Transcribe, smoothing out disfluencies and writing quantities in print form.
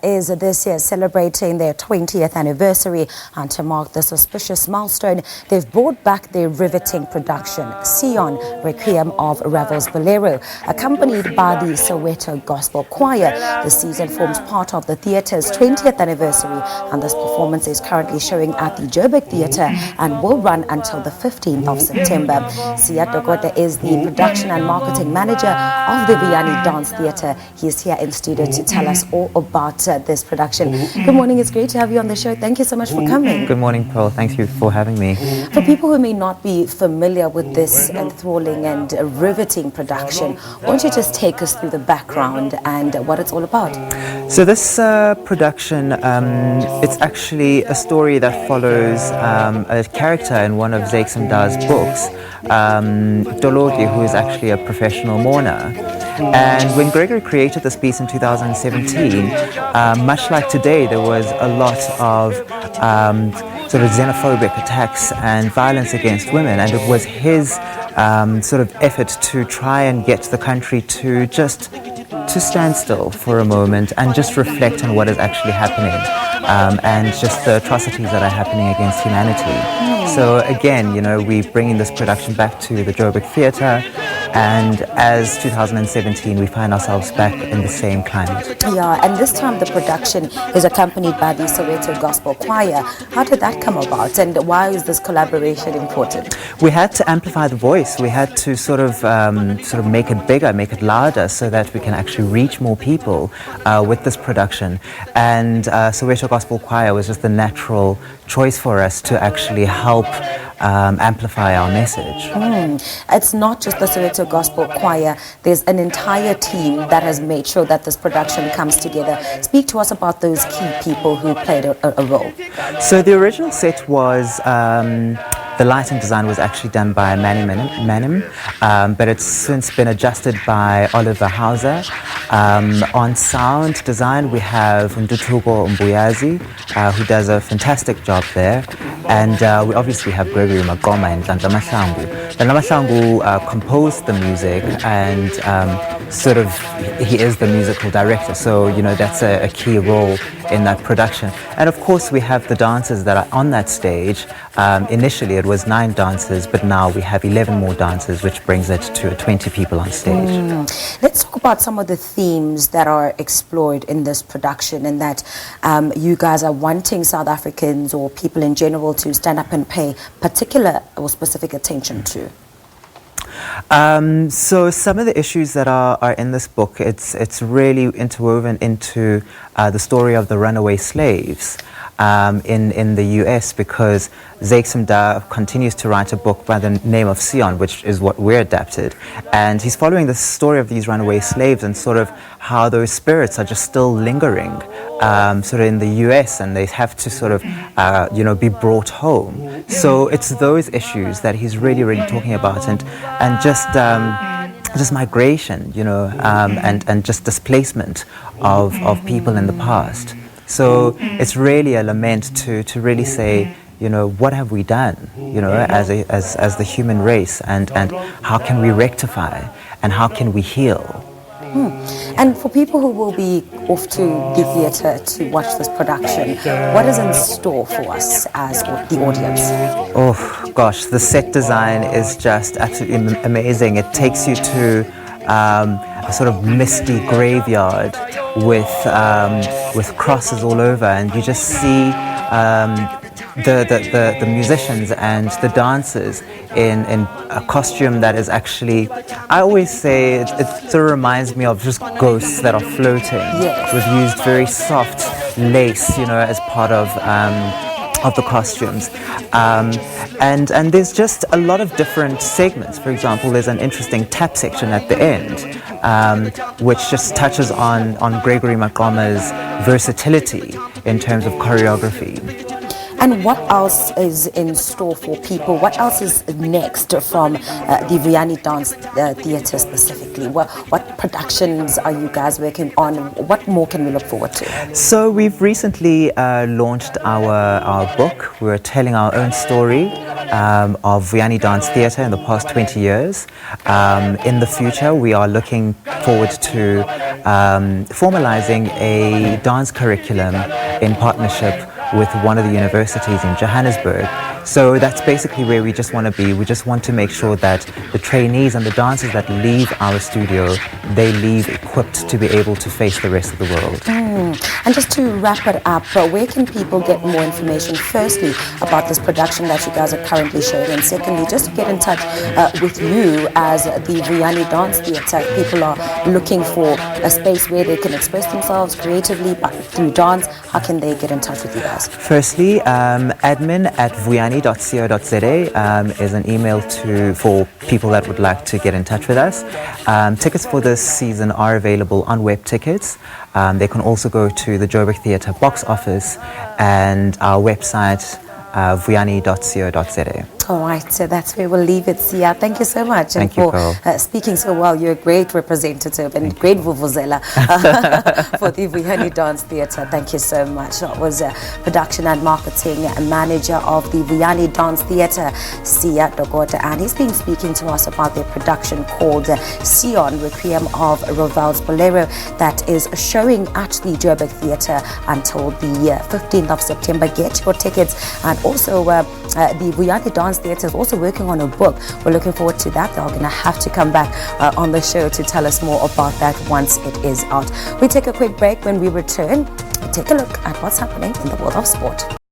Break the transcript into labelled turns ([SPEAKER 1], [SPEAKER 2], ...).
[SPEAKER 1] Is this year celebrating their 20th anniversary, and to mark this auspicious milestone, they've brought back their riveting production, Cion, Requiem of Ravel's Boléro, accompanied by the Soweto Gospel Choir. The season forms part of the theatre's 20th anniversary, and this performance is currently showing at the Joburg Theatre and will run until the 15th of September. Dokoda is the production and marketing manager of the Vuyani Dance Theatre. He is here in studio to tell us all about this production. Good morning, it's great to have you on the show. Thank you so much for coming.
[SPEAKER 2] Good morning, Pearl. Thank you for having me.
[SPEAKER 1] For people who may not be familiar with this enthralling and riveting production, why don't you just take us through the background and what it's all about?
[SPEAKER 2] So this production, it's actually a story that follows a character in one of Cion books, Dologi, who is actually a professional mourner. And when Gregory created this piece in 2017, much like today, there was a lot of sort of xenophobic attacks and violence against women, and it was his sort of effort to try and get the country to just stand still for a moment and just reflect on what is actually happening and just the atrocities that are happening against humanity. So again, you know, we're bringing this production back to the Joburg Theatre, and as 2017, we find ourselves back in the same climate.
[SPEAKER 1] Yeah, and this time the production is accompanied by the Soweto Gospel Choir. How did that come about, and why is this collaboration important?
[SPEAKER 2] We had to amplify the voice. We had to sort of make it bigger, make it louder, so that we can actually reach more people with this production. And Soweto Gospel Choir was just the natural choice for us to actually help amplify our message.
[SPEAKER 1] It's not just the Soweto Gospel Choir. There's an entire team that has made sure that this production comes together. Speak to us about those key people who played a role.
[SPEAKER 2] So the original set was the lighting design was actually done by Manny Manim, but it's since been adjusted by Oliver Hauser. On sound design, we have Ndutuko Mbuyazi, who does a fantastic job there. And we obviously have Gregory Magoma and Namasangu. Namasangu composed the music, and sort of he is the musical director. So, you know, that's a key role in that production. And of course, we have the dancers that are on that stage. Initially, it was 9 dancers, but now we have 11 more dancers, which brings it to 20 people on stage.
[SPEAKER 1] Let's talk about some of the themes that are explored in this production, and that you guys are wanting South Africans or people in general to stand up and pay particular or specific attention to.
[SPEAKER 2] So some of the issues that are in this book, it's really interwoven into the story of the runaway slaves in the US, because Cion continues to write a book by the name of Cion, which is what we're adapted, and he's following the story of these runaway slaves and sort of how those spirits are just still lingering sort of in the US, and they have to sort of you know, be brought home. So it's those issues that he's really talking about, and just migration, you know, and just displacement of people in the past. So it's really a lament to really say, you know, what have we done, you know, as the human race, and how can we rectify, and how can we heal?
[SPEAKER 1] And for people who will be off to the theatre to watch this production, what is in store for us as the audience?
[SPEAKER 2] Oh gosh, the set design is just absolutely amazing. It takes you to a sort of misty graveyard with crosses all over, and you just see the musicians and the dancers in a costume that is actually, I always say, it sort of reminds me of just ghosts that are floating.
[SPEAKER 1] Yes.
[SPEAKER 2] We've used very soft lace, you know, as part of the costumes, and there's just a lot of different segments. For example, there's an interesting tap section at the end, which just touches on Gregory Magoma's versatility in terms of choreography.
[SPEAKER 1] And what else is in store for people? What else is next from the Vuyani Dance Theatre specifically? What productions are you guys working on? What more can we look forward to?
[SPEAKER 2] So we've recently launched our book. We're telling our own story of Vuyani Dance Theatre in the past 20 years. In the future, we are looking forward to formalizing a dance curriculum in partnership with one of the universities in Johannesburg. So that's basically where we just want to be. We just want to make sure that the trainees and the dancers that leave our studio, they leave equipped to be able to face the rest of the world.
[SPEAKER 1] And just to wrap it up, where can people get more information, firstly, about this production that you guys are currently showing, and secondly, just to get in touch with you as the Vuyani Dance Theatre? People are looking for a space where they can express themselves creatively but through dance. How can they get in touch with you guys?
[SPEAKER 2] Firstly, admin@vuyani.co.za is an email for people that would like to get in touch with us. Tickets for this season are available on web tickets. They can also go to the Joburg Theatre box office and our website, vuyani.co.za.
[SPEAKER 1] All right, so that's where we'll leave it, Sia. Thank you so much.
[SPEAKER 2] Thank you, Carl.
[SPEAKER 1] Speaking so well. You're a great representative and great vuvuzela for the Vuyani Dance Theatre. Thank you so much. That was production and marketing manager of the Vuyani Dance Theatre, Sia Dokoda, and he's been speaking to us about their production called Cion, Requiem of Ravel's Boléro, that is showing at the Joburg Theatre until the 15th of September. Get your tickets. And also the Vuyani Dance Theatre is also working on a book. We're looking forward to that. They're going to have to come back on the show to tell us more about that once it is out. We take a quick break. When we return, we take a look at what's happening in the world of sport.